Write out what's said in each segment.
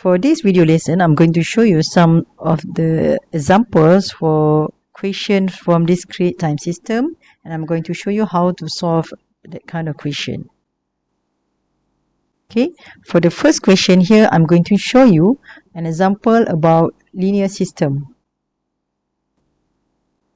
For this video lesson, I'm going to show you some of the examples for questions from discrete time system, and I'm going to show you how to solve that kind of question. Okay, for the first question here, I'm going to show you an example about linear system.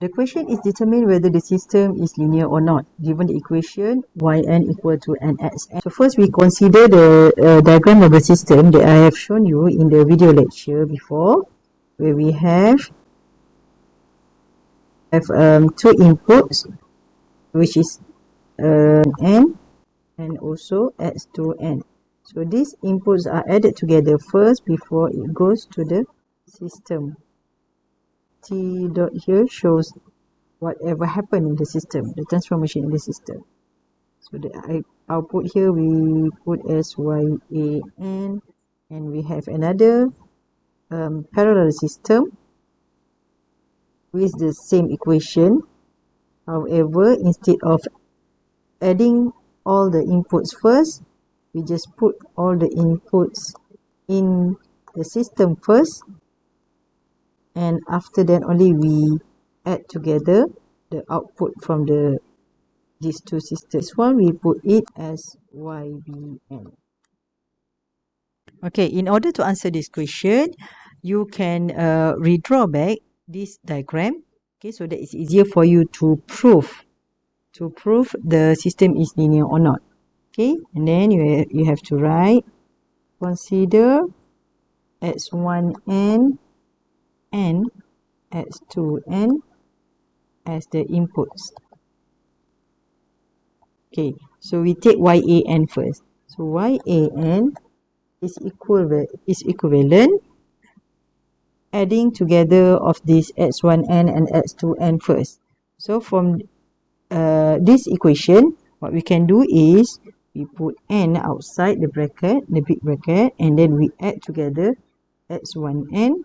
The question is determine whether the system is linear or not, given the equation yn equal to nxn. So first we consider the diagram of the system that I have shown you in the video lecture before, where we have two inputs, which is n and also x2n. So these inputs are added together first before it goes to the system. T dot here shows whatever happened in the system, the transformation in the system. So the output here we put as yan, and we have another parallel system with the same equation. However, instead of adding all the inputs first, we just put all the inputs in the system first, and after that only we add together the output from these two systems. This one we put it as ybn. Okay, in order to answer this question, you can redraw back this diagram. Okay, so that it's easier for you to prove the system is linear or not. Okay, and then you have to write, consider x1n and x2n as the inputs. Okay, so we take yan first. So yan is equivalent adding together of this x1n and x2n first. So from this equation, what we can do is we put n outside the bracket, the big bracket, and then we add together x1n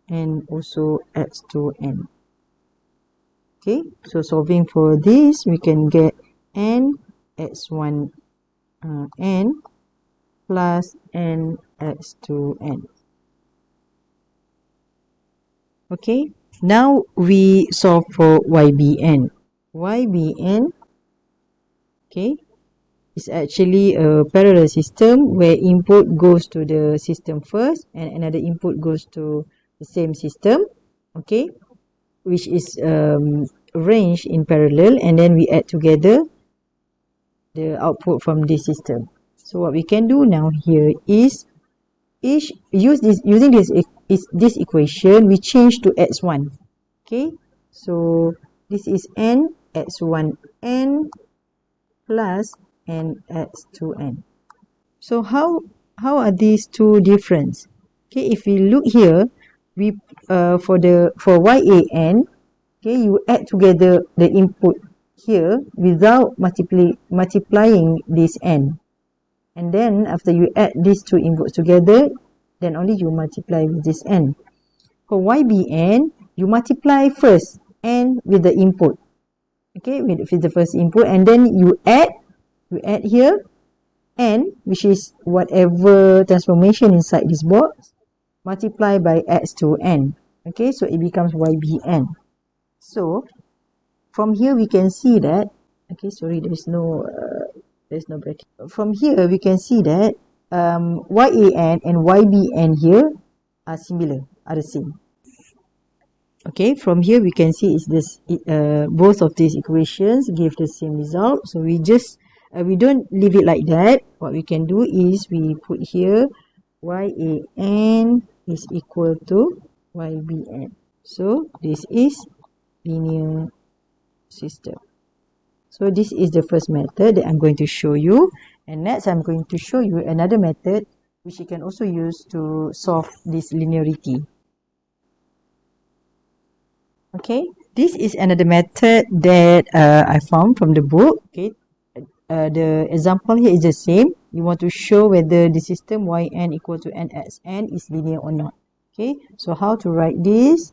and also x2n. Okay, so solving for this, we can get n x1 n plus n x2n. Okay, now we solve for ybn. ybn, okay, is actually a parallel system where input goes to the system first and another input goes to the same system, okay, which is arranged in parallel, and then we add together the output from this system. So what we can do now here is using this equation, we change to x1. Okay, so this is n x1n plus n x2n. So how are these two different? Okay, if we look here, we for yan, okay, you add together the input here without multiplying this n, and then after you add these two inputs together, then only you multiply with this n. For ybn, you multiply first n with the input, okay, with the first input, and then you add here n, which is whatever transformation inside this box, multiply by x2n. Okay, so it becomes ybn. So from here we can see that, okay, sorry, there's no bracket. From here we can see that yan and ybn here are similar, are the same. Okay, from here we can see is this both of these equations give the same result. So we just we don't leave it like that. What we can do is we put here yan is equal to ybn. So this is linear system. So this is the first method that I'm going to show you, and next I'm going to show you another method which you can also use to solve this linearity. Okay, this is another method that I found from the book. Okay, the example here is the same. You want to show whether the system yn equal to nxn is linear or not. Okay, so how to write this?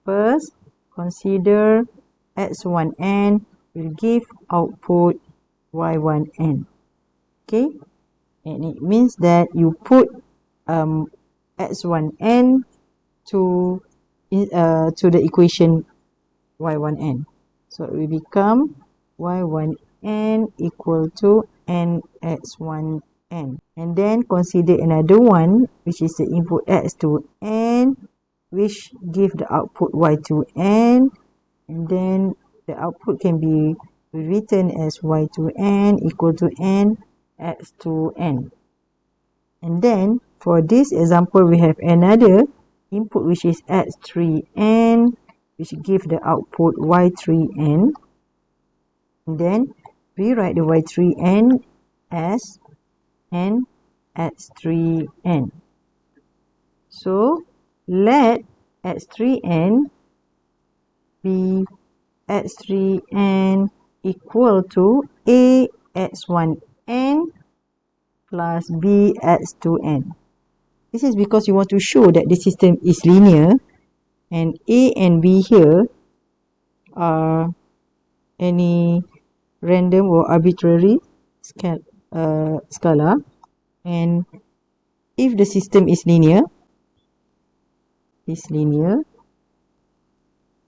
First, consider x1n will give output y1n. Okay, and it means that you put x1n to the equation y1n. So it will become y1n equal to nx1n. And then consider another one, which is the input x2n, which give the output y2n, and then the output can be written as y2n equal to n x2n. And then for this example, we have another input which is x3n, which give the output y3n. And then we write the y3n as n x3n. So let x3n be x3n equal to a x1n plus b x2n. This is because you want to show that the system is linear, and a and b here are any random or arbitrary scalar, and if the system is linear,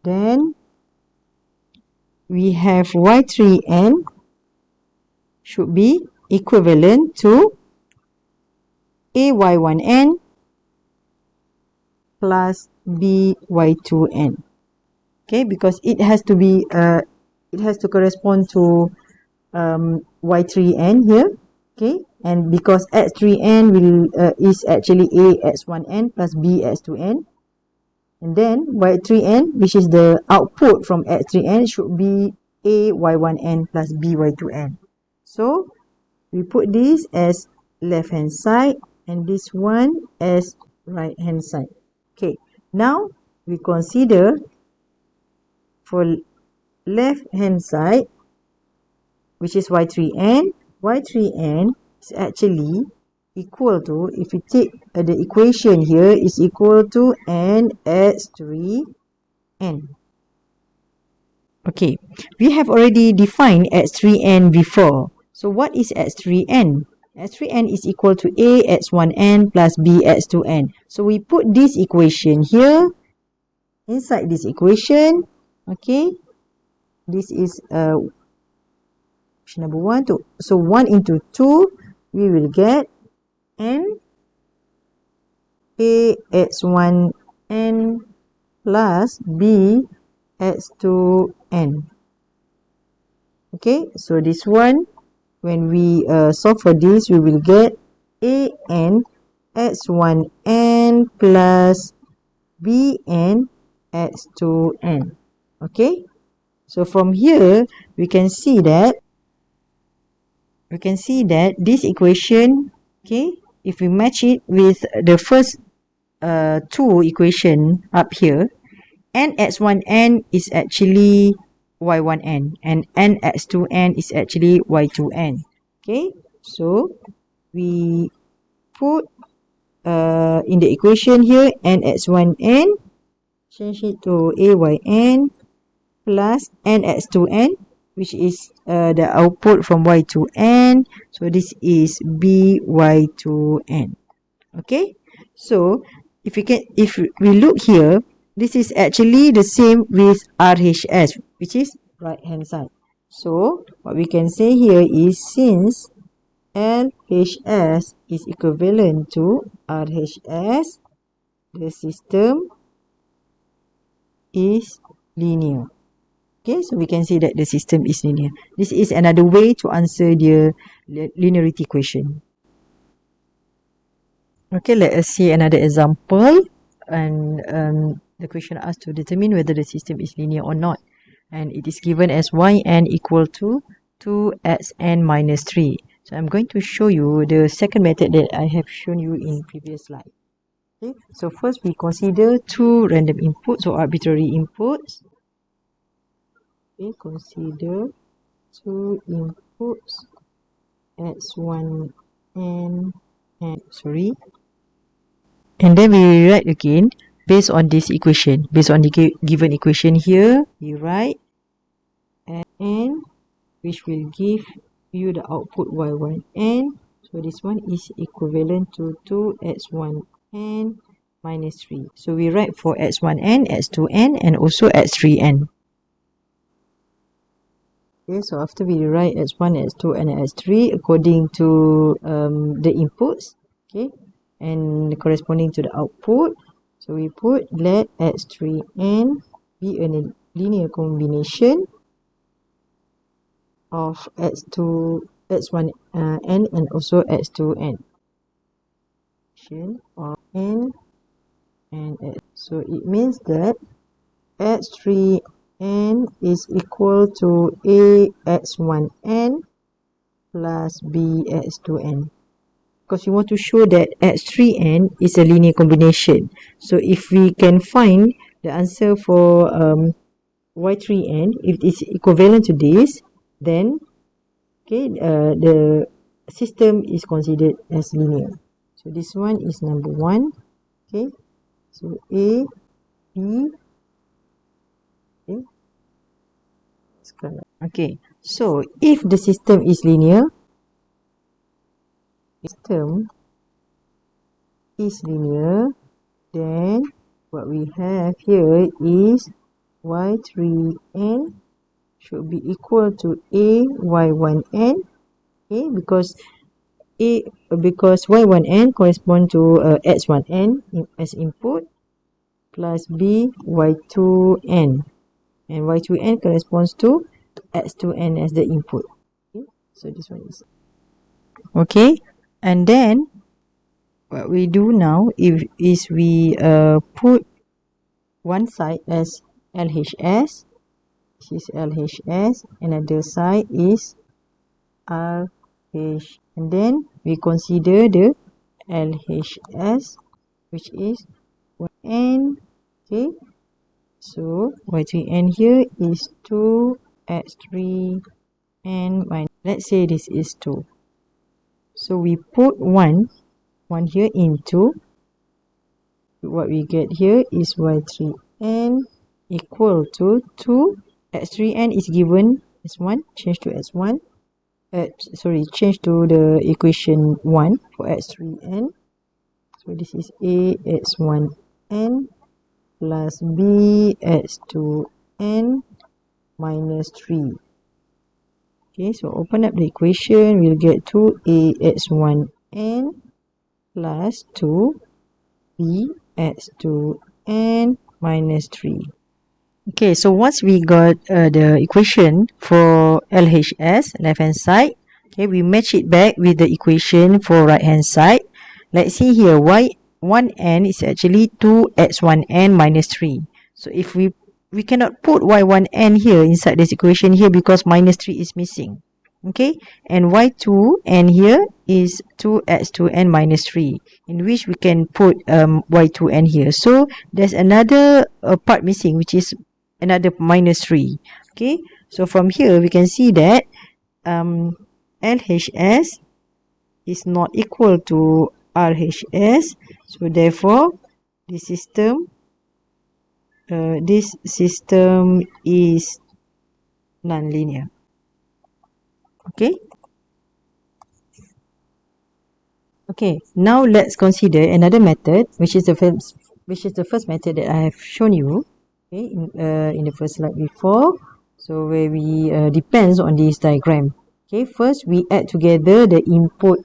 then we have y3n should be equivalent to a y1n plus b y2n. Okay, because it has to be it has to correspond to y3n here. Okay, and because x3n will is actually a x1n plus b x2n, and then y3n, which is the output from x3n, should be a y1n plus b y2n. So we put this as left hand side and this one as right hand side. Okay, now we consider for left hand side, which is y3n. y3n is actually equal to, if you take the equation here, is equal to n x3n. Okay, we have already defined x3n before. So what is x3n? x3n is equal to a x1n plus b x2n. So we put this equation here inside this equation. Okay, this is number 1. So 1 into 2, we will get n a x1n plus b x2n. Okay, so this one, when we solve for this, we will get a n x1n plus b n x2n. Okay, so from here we can see that this equation, okay, if we match it with the first two equation up here, n x1n is actually y1n and n x2n is actually y2n. Okay, so we put in the equation here n x1n, change it to ayn plus n x2n, which is the output from y2n. So this is by2n. Okay, so if we look here, this is actually the same with RHS, which is right hand side. So what we can say here is, since LHS is equivalent to RHS, the system is linear. Okay, so we can say that the system is linear. This is another way to answer the linearity question. Okay, let us see another example. And the question asks to determine whether the system is linear or not. And it is given as yn equal to 2xn minus 3. So I'm going to show you the second method that I have shown you in previous slide. Okay, so first we consider two random inputs or arbitrary inputs. Okay, consider two inputs x1 and and then we write again based on this equation. Based on the given equation here, we write n, which will give you the output y1n. So So this one is equivalent to 2x1n minus 3. So we write for x1n, x2n, and also x3n. Okay, so after we write x1, x2, and x3 according to the inputs, okay, and corresponding to the output, so we put let x3n be a linear combination of x1n and also x2n. Of n and x. So it means that x3n is equal to ax1n plus bx2n, because we want to show that x3n is a linear combination. So if we can find the answer for y3n, if it's equivalent to this, then okay, the system is considered as linear. So this one is number 1. Okay, so A, B. Okay, so if the system is linear, then what we have here is y3n should be equal to ay1n, okay, because y1n correspond to x1n as input, plus b y2n, and y2n corresponds to x2n as the input. Okay, so this one is okay. And then what we do now is we put one side as LHS. This is LHS, another side is RH, and then we consider the LHS, which is yn. Okay, so y3n here is 2x3n minus, let's say this is 2. So we put 1 here into, what we get here is y3n equal to 2. x3n is given as 1, change to s1. Change to the equation 1 for x3n. So this is ax1n plus bx2n minus 3. Okay, so open up the equation, we'll get 2ax1n plus 2bx2n minus 3. Okay, so once we got the equation for LHS, left hand side, okay, we match it back with the equation for right hand side. Let's see here, y1n is actually 2x1n minus 3. So if we cannot put y1n here inside this equation here because minus 3 is missing. Okay, and y2n here is 2x2n minus 3, in which we can put y2n here. So there's another part missing, which is another minus 3. Okay, so from here we can see that LHS is not equal to RHS, so therefore this system is non-linear. Okay. Okay, now let's consider another method, which is the first method that I have shown you. Okay, in the first slide before, so where we depends on this diagram. Okay, first we add together the input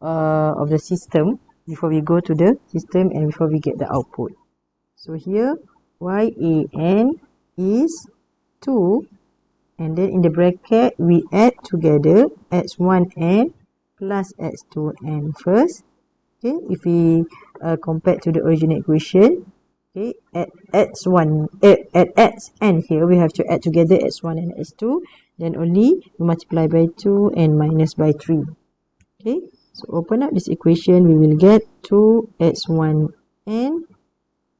of the system before we go to the system and before we get the output. So here yan is 2, and then in the bracket we add together x1n plus x2n first. Okay, if we compare to the original equation, okay, at xn here we have to add together x1 and x2, then only multiply by 2 and minus by 3. Okay, so open up this equation, we will get 2x1n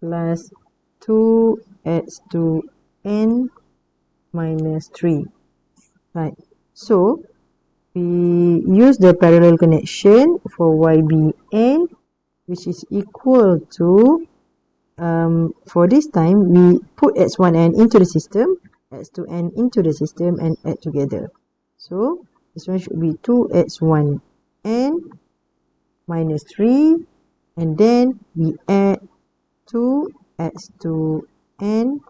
plus 2x2n minus 3. Right, so we use the parallel connection for ybn, which is equal to for this time we put x1n into the system, x2n into the system, and add together. So this one should be 2x1n n minus 3, and then we add 2x to n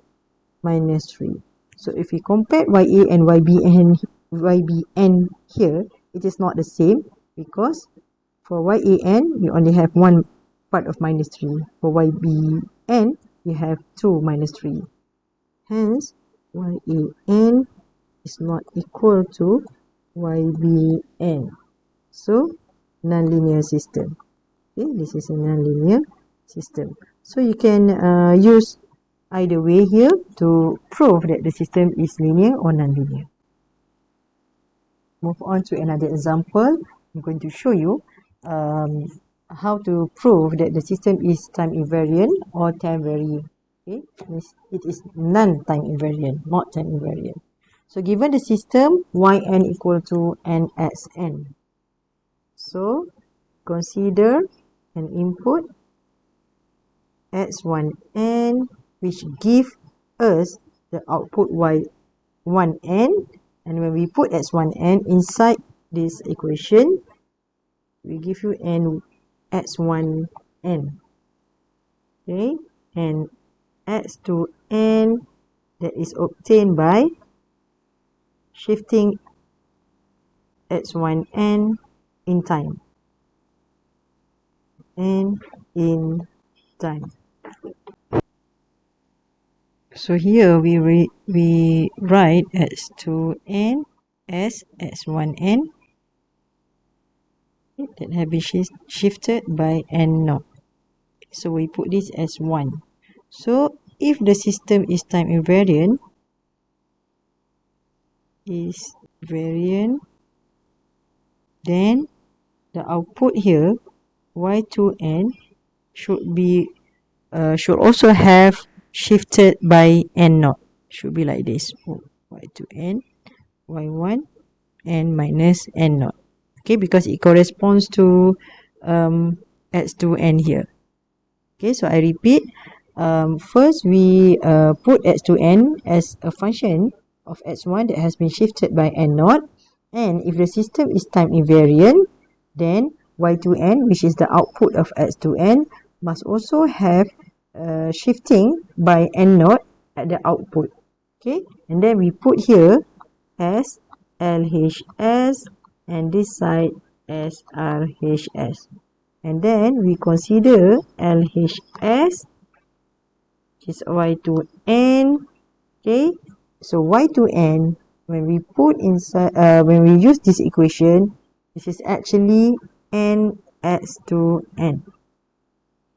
minus 3. So if we compare YA and YBN here, it is not the same, because for YAN, we only have one part of minus 3. For YBN, we have 2 minus 3. Hence, YAN is not equal to YBN. So, nonlinear system. Okay, this is a nonlinear system. So, you can use either way here to prove that the system is linear or nonlinear. Move on to another example. I'm going to show you how to prove that the system is time invariant or time varying. Okay, it is non-time invariant, not time invariant. So given the system yn equal to nxn, so consider an input x1n which give us the output y1n, and when we put x1n inside this equation, we give you n x1n. Okay, and x2n that is obtained by shifting x1n in time and in time. So here we write x2n as x1n that have been shifted by n naught. So we put this as 1. So if the system is time invariant, then the output here y2n should also have shifted by n naught. Should be like this. Y2n, y1, n minus n naught. Okay, because it corresponds to x2n here. Okay, so I repeat. First, we put x2n as a function of x1 that has been shifted by n naught. And if the system is time invariant, then y2n, which is the output of x2n, must also have shifting by n naught at the output. Okay, and then we put here as LHS and this side as RHS. And then we consider LHS, which is y2n. Okay, so y2n, when we put inside, when we use this equation, this is actually nx2n.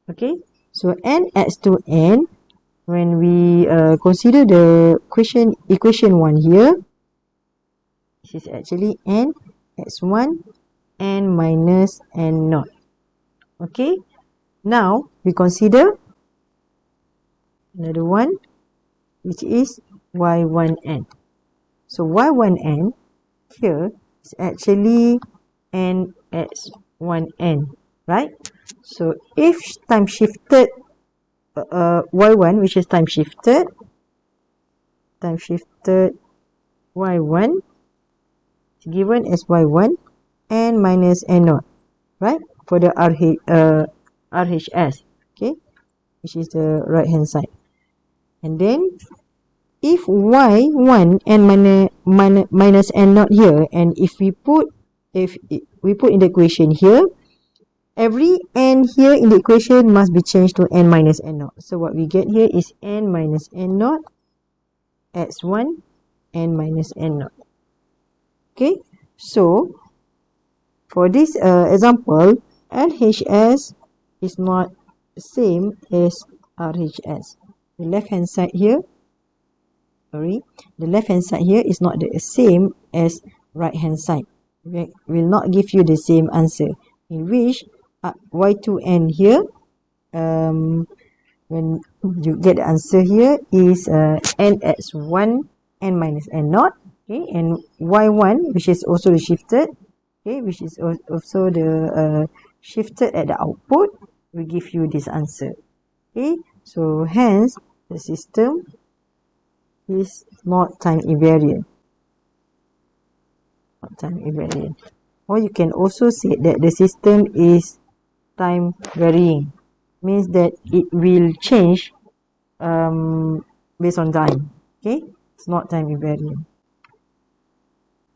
Okay, so nx2n, when we consider the equation 1 here, this is actually nx1 n minus n naught. Okay, now we consider another one, which is y1n. So y1n here is actually nx1n, right? So if time shifted y1, which is time shifted y1 is given as y1 n minus n naught, right? For the RHS, okay, which is the right hand side. And then if y1 n minus n naught here, and if we put in the equation here, every n here in the equation must be changed to n minus n naught. So what we get here is n minus n naught x1 n minus n naught. Okay, so for this example, LHS is not the same as RHS. The left hand side here, the left hand side here is not the same as right hand side. Will not give you the same answer, in which y2n here, when you get the answer here is nx1 n minus n naught. Okay, and y1, which is also the shifted, okay, which is also the shifted at the output, will give you this answer. Okay, so hence the system is not time invariant. Not time invariant. Or you can also say that the system is time varying. Means that it will change based on time. Okay, it's not time invariant.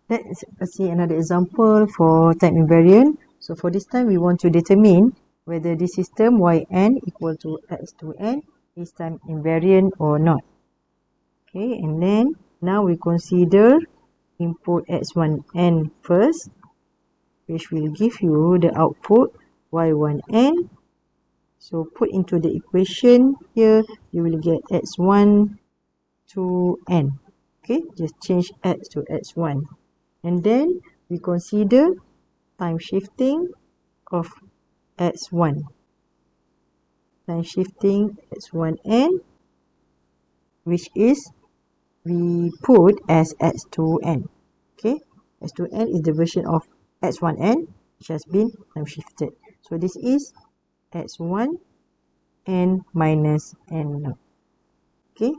Let's see another example for time invariant. So for this time, we want to determine whether this system yn equal to x2n is time invariant or not. Okay, and then now we consider input x1n first, which will give you the output y1n. So put into the equation here, you will get x1 to n. Okay, just change x to x1. And then we consider time shifting of x1. Time shifting x1n, which is we put as x2n. Okay, x2n is the version of x1n which has been time shifted. So this is x1 n minus n naught. Okay,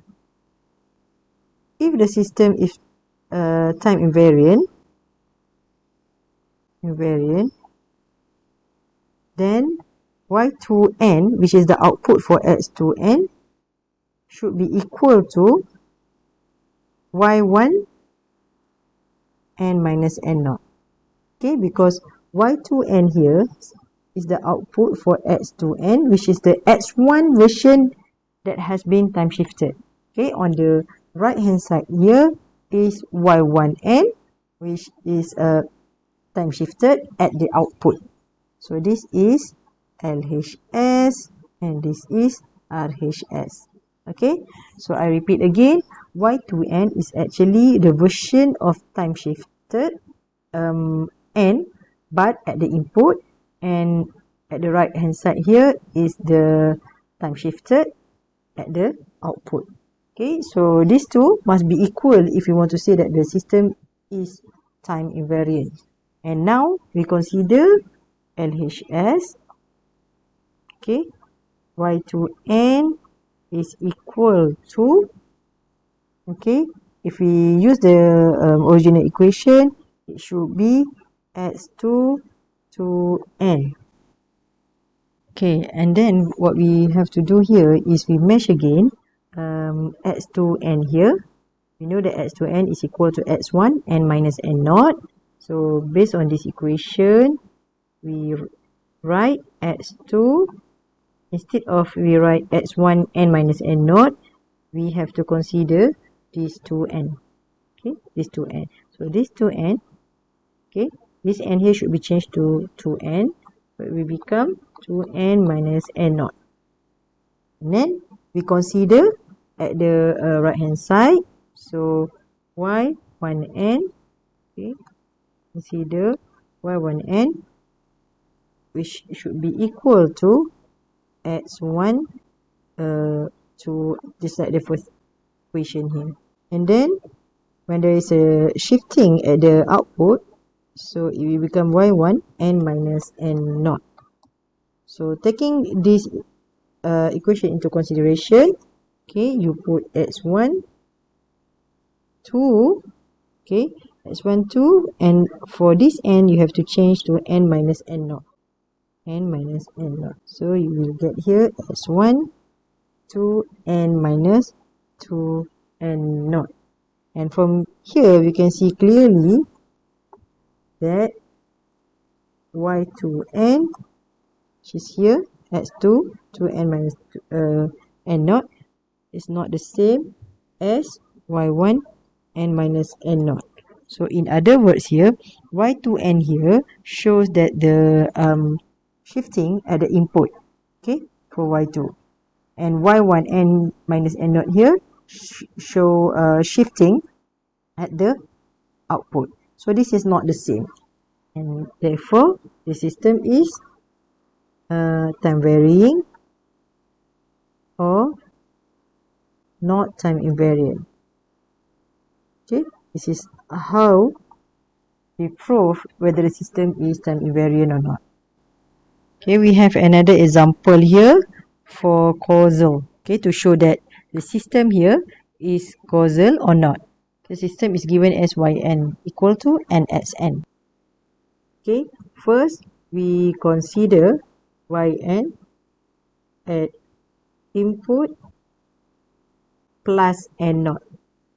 if the system is time invariant, then y2n, which is the output for x2n, should be equal to y1 n minus n naught. Okay, because y2n here is the output for x2n, which is the x1 version that has been time shifted. Okay, on the right hand side here is y1n, which is time shifted at the output. So this is LHS and this is RHS. Okay, so I repeat again, y2n is actually the version of time shifted n, but at the input, and at the right hand side here is the time shifted at the output. Okay, so these two must be equal if you want to say that the system is time invariant. And now we consider LHS. Okay, y2n is equal to, okay, if we use the original equation, it should be x2 to n. Okay, and then what we have to do here is we mesh again x2n here. We know that x2n is equal to x1 n minus n naught. So based on this equation, we write x2, instead of we write x1 n minus n naught, we have to consider these 2n. Okay, this 2n. So this 2n, okay, this n here should be changed to 2n, but we become 2n minus n naught. And then we consider at the right hand side, so y1n, okay, consider y1n, which should be equal to x1 to just like the first equation here. And then when there is a shifting at the output, so it will become y1 n minus n naught. So taking this equation into consideration, okay, you put x1 2, okay, x1 2, and for this n you have to change to n minus n naught. N minus n naught. So you will get here x1 to n minus 2 n naught. And from here we can see clearly that y2n, which is here, x2 to n minus n naught, is not the same as y1 n minus n naught. So in other words here, y2n here shows that the shifting at the input, okay, for y2, and y1 n minus n naught here show shifting at the output. So this is not the same, and therefore the system is time varying or not time invariant. Okay, this is how we prove whether the system is time invariant or not. Okay, we have another example here for causal, okay, to show that the system here is causal or not. The system is given as yn equal to nxn. Okay, first we consider yn at input plus n naught.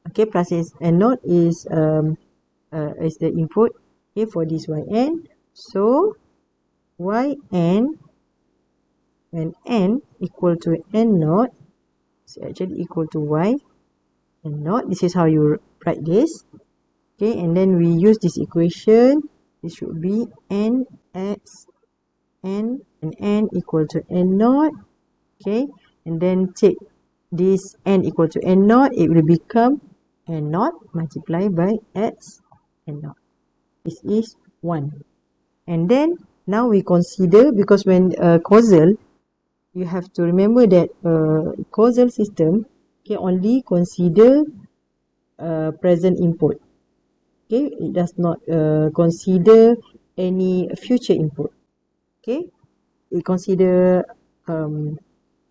Okay, plus n naught is the input, okay, for this yn. So yn when n equal to n naught is actually equal to y n naught. This is how you write this. Okay, and then we use this equation. This should be n x n and n equal to n naught. Okay, and then take this n equal to n naught, it will become n naught multiplied by x n naught. This is 1. And then now we consider, because when causal, you have to remember that causal system can only consider present input. Okay, it does not consider any future input. Okay, it consider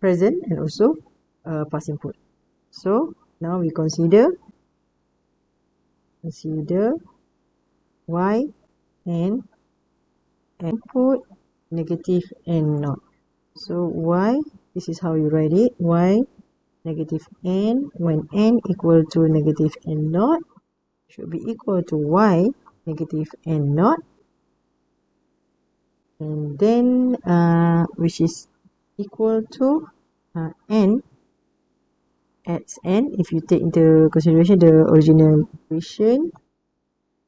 present and also past input. So now we consider y and input negative n naught. So y, this is how you write it, y negative n when n equal to negative n naught should be equal to y negative n naught, and then which is equal to n at n, if you take into consideration the original equation,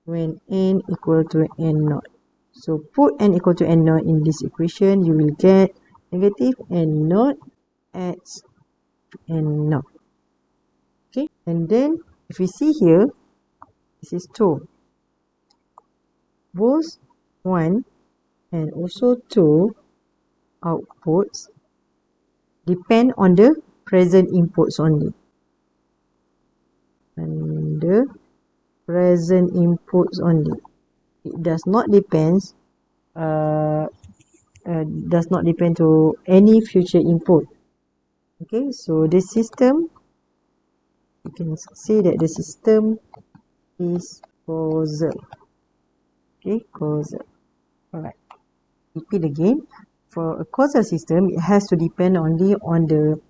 when n equal to n naught. So put n equal to n naught in this equation, you will get negative n naught at n naught. Okay, and then if we see here, this is 2. Both 1 and also 2 outputs depend on the present inputs only. And the present inputs only. It does not depend to any future input. Okay, so the system, you can say that the system is causal. Okay, causal. Alright, repeat again. For a causal system, it has to depend only on the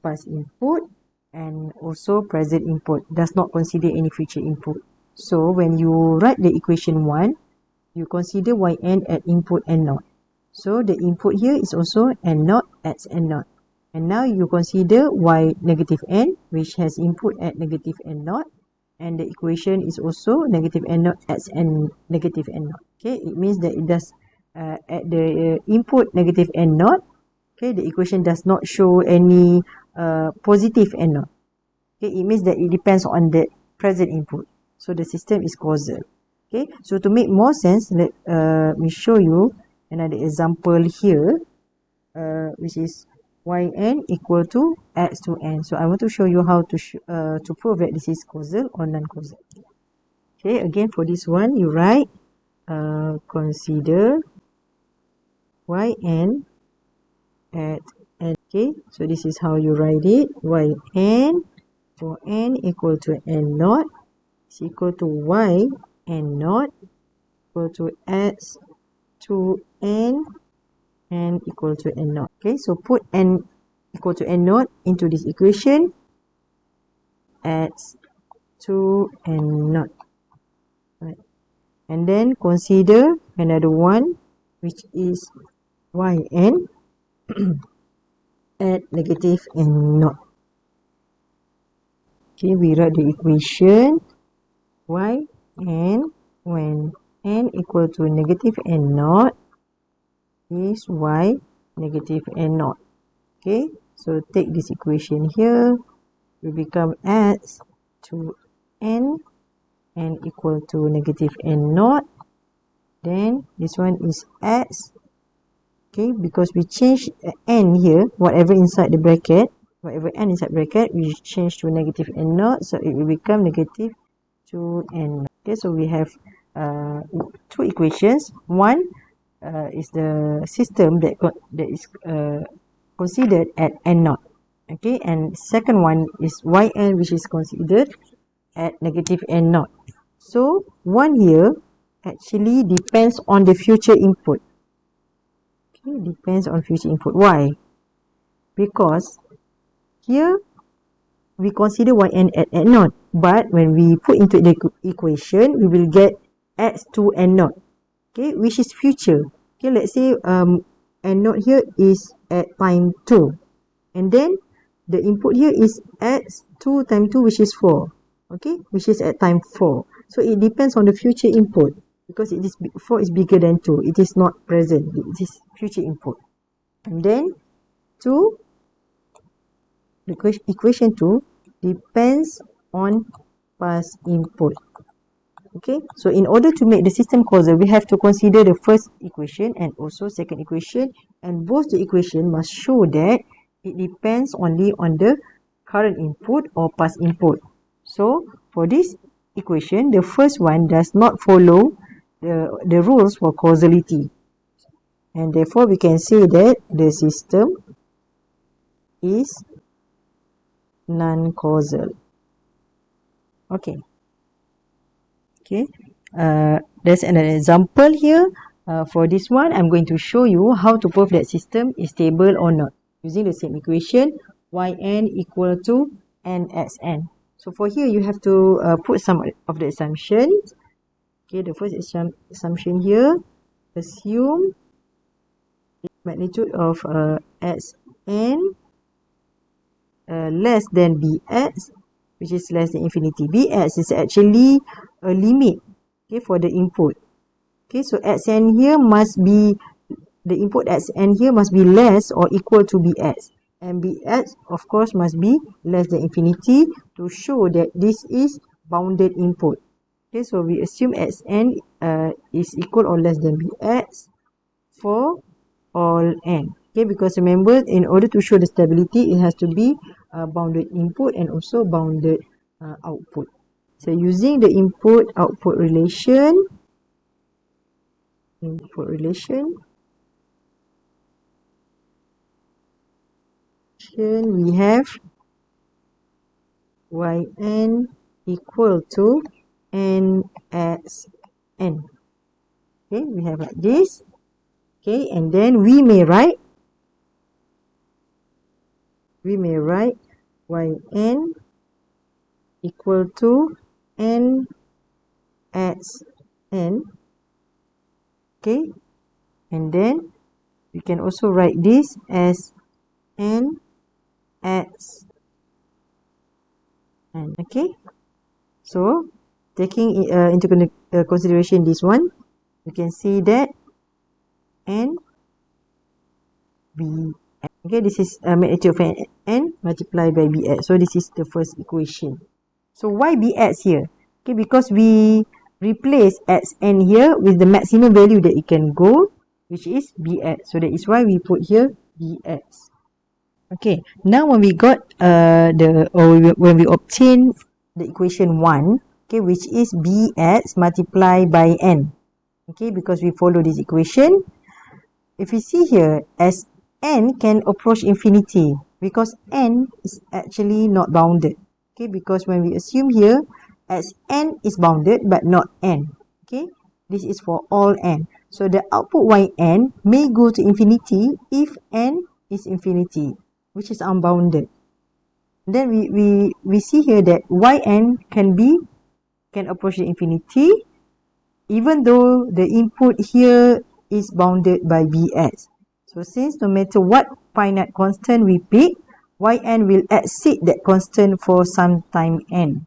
past input and also present input. It does not consider any future input. So when you write the equation 1, you consider yn at input n naught. So the input here is also n naught at n naught. And now you consider y negative n, which has input at negative n naught. And the equation is also negative n naught at negative n naught. Okay, it means that it does at the input negative n naught. Okay, the equation does not show any positive n naught. Okay, it means that it depends on the present input. So the system is causal. Okay, so to make more sense, let me show you another example here, which is yn equal to x to n. So I want to show you how to prove that this is causal or non-causal. Okay, again for this one, you write consider yn at n. Okay, so this is how you write it. Yn for n equal to n naught is equal to y n naught equal to x to n equal to n naught. Okay, so put n equal to n naught into this equation, x to n naught. Right. And then consider another one, which is yn at negative n naught. Okay, we write the equation yn when n equal to negative n naught is y negative n naught. Okay, so take this equation here, will become x to n equal to negative n naught. Then this one is x. Okay, because we change n here, whatever inside the bracket, whatever n inside bracket, we change to negative n naught, so it will become negative 2n. Okay, so we have two equations. One is the system that is considered at n naught. Okay, and second one is yn, which is considered at negative n naught. So one here actually depends on the future input. Okay, depends on future input. Why? Because here we consider yn at n0, but when we put into the equation, we will get x to n0, okay, which is future. Okay, let's say n0 here is at time 2, and then the input here is x2 times 2, which is 4, okay, which is at time 4. So it depends on the future input, because it is 4 is bigger than 2. It is not present, it is future input. And then 2, the equation 2 depends on past input. Okay, so in order to make the system causal, we have to consider the first equation and also second equation, and both the equation must show that it depends only on the current input or past input. So for this equation, the first one does not follow the rules for causality, and therefore we can say that the system is non-causal. Okay. Okay. There's an example here. For this one, I'm going to show you how to prove that system is stable or not using the same equation, yn equal to nxn. So for here, you have to put some of the assumptions. Okay, the first assumption here, assume magnitude of xn less than bx, which is less than infinity. Bx is actually a limit, okay, for the input. Okay, so xn here must be, the input xn here must be less or equal to bx, and bx of course must be less than infinity to show that this is bounded input. Okay, so we assume xn is equal or less than bx for all n. Okay, because remember, in order to show the stability, it has to be bounded input and also bounded output. So using the input-output relation, we have yn equal to nxn. Okay, we have like this. Okay, and then we may write yn equal to nxn. Okay, and then we can also write this as nxn. Okay, so taking into consideration this one, you can see that n b. Okay, this is magnitude of n multiplied by bx. So this is the first equation. So why bx here? Okay, because we replace xn here with the maximum value that it can go, which is bx. So that is why we put here bx. Okay, now when we got when we obtain the equation 1, okay, which is bx multiplied by n. Okay, because we follow this equation. If you see here, as n can approach infinity, because n is actually not bounded. Okay, because when we assume here, as n is bounded but not n. Okay, this is for all n. So the output yn may go to infinity if n is infinity, which is unbounded. Then we see here that yn can approach the infinity, even though the input here is bounded by bx. So since no matter what finite constant we pick, yn will exceed that constant for some time n.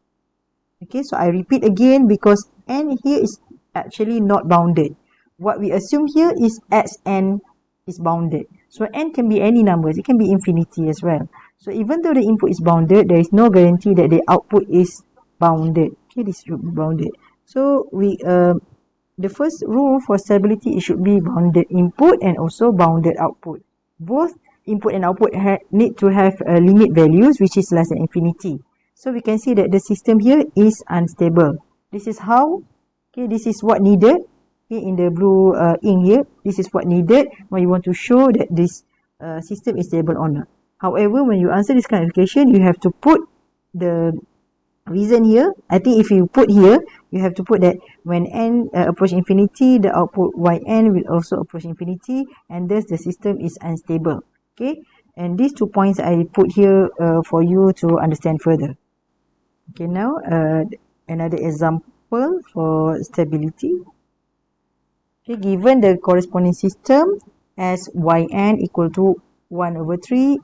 Okay, so I repeat again, because n here is actually not bounded. What we assume here is xn is bounded. So n can be any numbers, it can be infinity as well. So even though the input is bounded, there is no guarantee that the output is bounded. Okay, this should be bounded. So the first rule for stability, it should be bounded input and also bounded output. Both input and output need to have limit values, which is less than infinity. So we can see that the system here is unstable. This is how, okay, this is what needed. Okay, in the blue ink here, this is what needed when you want to show that this system is stable or not. However, when you answer this kind of question, you have to put the reason here, I think if you put here, you have to put that when n approach infinity, the output yn will also approach infinity, and thus the system is unstable. Okay, and these 2 points I put here for you to understand further. Okay, now another example for stability. Okay, given the corresponding system as yn equal to 1 over 3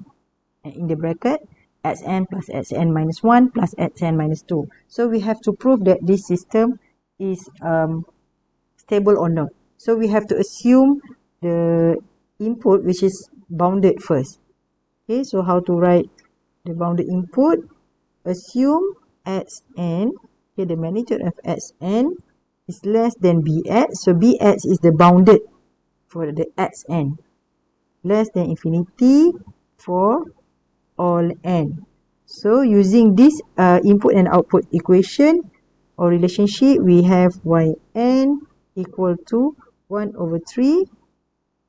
in the bracket xn plus xn minus 1 plus xn minus 2. So we have to prove that this system is stable or not. So we have to assume the input which is bounded first. Okay, so how to write the bounded input? Assume xn, okay, the magnitude of xn is less than bx. So bx is the bounded for the xn, less than infinity for all n. So using this input and output equation or relationship, we have yn equal to 1 over 3.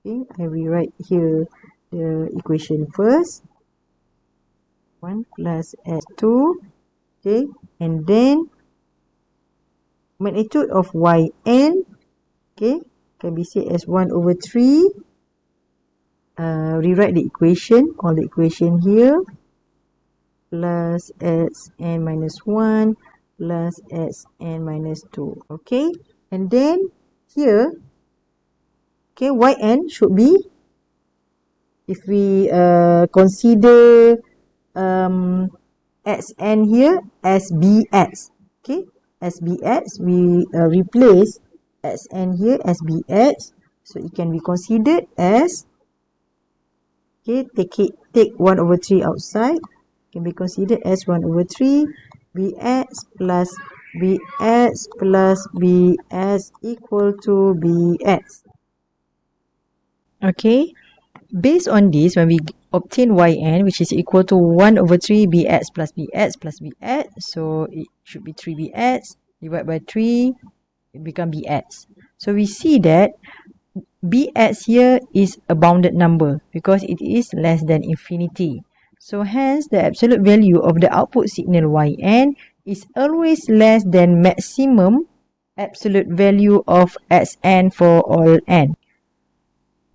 Okay, I will write here the equation first. 1 plus x2. Okay, and then magnitude of yn, okay, can be said as 1 over 3. Rewrite the equation, all the equation here, plus xn minus 1 plus xn minus 2. Okay, and then here, okay, yn should be, if we consider xn here as bx, okay, as bx, we replace xn here as bx, so it can be considered as, okay, take 1 over 3 outside, can be considered as 1 over 3 bx plus bx plus bx equal to bx. Okay, based on this, when we obtain yn, which is equal to 1 over 3 bx plus bx plus bx, so it should be 3bx divided by 3, it become bx. So we see that bx here is a bounded number because it is less than infinity. So hence the absolute value of the output signal yn is always less than maximum absolute value of xn for all n.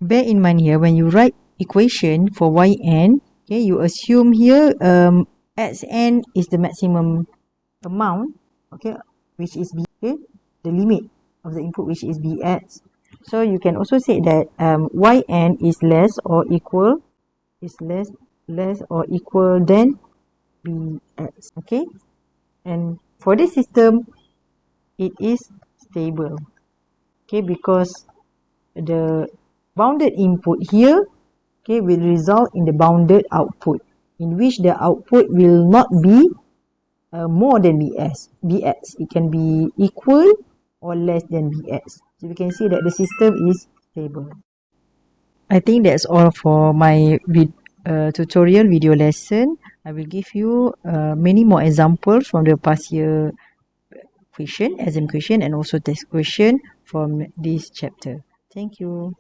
Bear in mind here, when you write equation for yn, okay, you assume here xn is the maximum amount, okay, which is b, okay, the limit of the input which is bx. So you can also say that yn is less or equal than bx. Okay, and for this system it is stable, okay, because the bounded input here, okay, will result in the bounded output, in which the output will not be more than bx. It can be equal or less than bx. So we can see that the system is stable. I think that's all for my tutorial video lesson. I will give you many more examples from the past year question, exam question, and also test question from this chapter. Thank you.